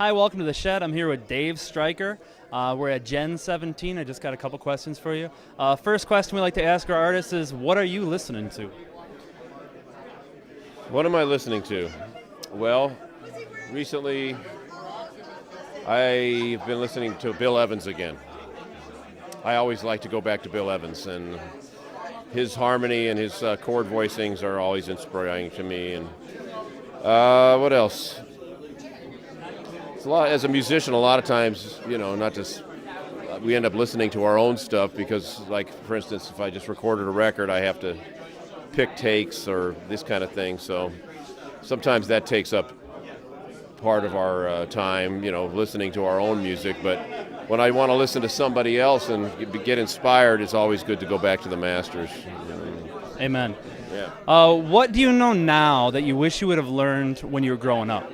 Hi, welcome to the Shed. I'm here with Dave Stryker. We're at JEN2017. I just got a couple questions for you. First question we like to ask our artists is, what are you listening to? What am I listening to? Well, recently I've been listening to Bill Evans again. I always like to go back to Bill Evans, and his harmony and his chord voicings are always inspiring to me. And what else? It's a lot, as a musician, a lot of times, not just we end up listening to our own stuff because, like, for instance, if I just recorded a record, I have to pick takes or this kind of thing. So sometimes that takes up part of our time, listening to our own music. But when I want to listen to somebody else and get inspired, it's always good to go back to the masters. Amen. Yeah. What do you know now that you wish you would have learned when you were growing up?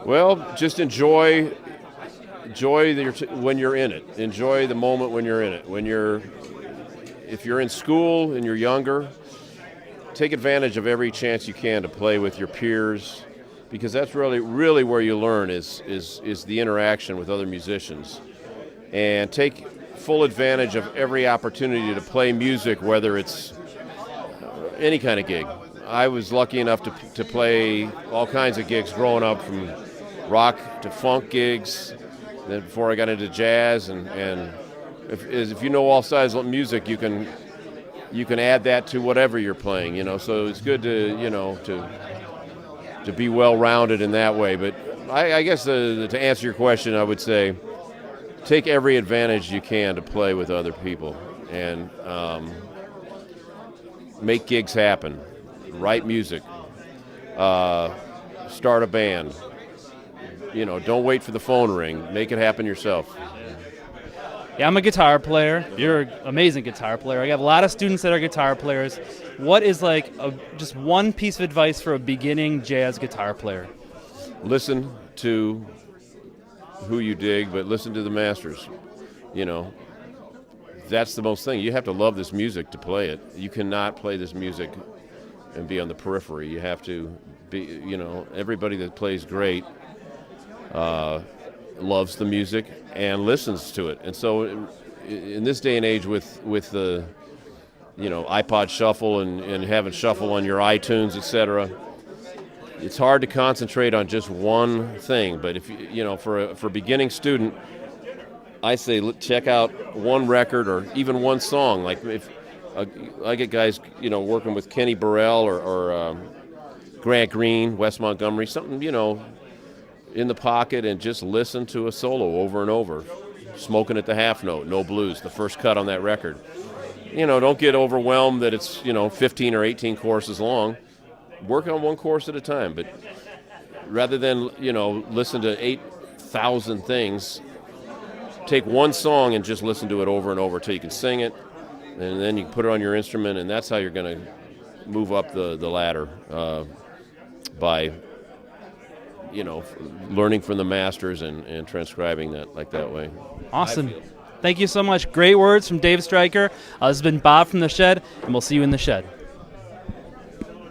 Well, just enjoy when you're in it. Enjoy the moment when you're in it. If you're in school and you're younger, take advantage of every chance you can to play with your peers, because that's really where you learn is the interaction with other musicians. And take full advantage of every opportunity to play music, whether it's any kind of gig. I was lucky enough to play all kinds of gigs growing up, from rock to funk gigs, then before I got into jazz, and if you know all styles of music, you can add that to whatever you're playing, so it's good to be well-rounded in that way. But I guess to answer your question, I would say take every advantage you can to play with other people and make gigs happen, write music, start a band. Don't wait for the phone ring. Make it happen yourself. Yeah, I'm a guitar player. You're an amazing guitar player. I have a lot of students that are guitar players. What is just one piece of advice for a beginning jazz guitar player? Listen to who you dig, but listen to the masters. That's the most thing. You have to love this music to play it. You cannot play this music and be on the periphery. You have to be, everybody that plays great loves the music and listens to it. And so in this day and age with the iPod Shuffle and having Shuffle on your iTunes, etc., it's hard to concentrate on just one thing. But if for a beginning student, I say check out one record or even one song. Like if I get guys working with Kenny Burrell or Grant Green, Wes Montgomery, something in the pocket, and just listen to a solo over and over, smoking at the half note, no blues, the first cut on that record. Don't get overwhelmed that it's 15 or 18 courses long. Work on one course at a time, but rather than listen to 8,000 things, take one song and just listen to it over and over till you can sing it, and then you can put it on your instrument, and that's how you're going to move up the ladder by learning from the masters and transcribing that that way. Awesome. Thank you so much. Great words from Dave Stryker. This has been Bob from the Shed, and we'll see you in the Shed.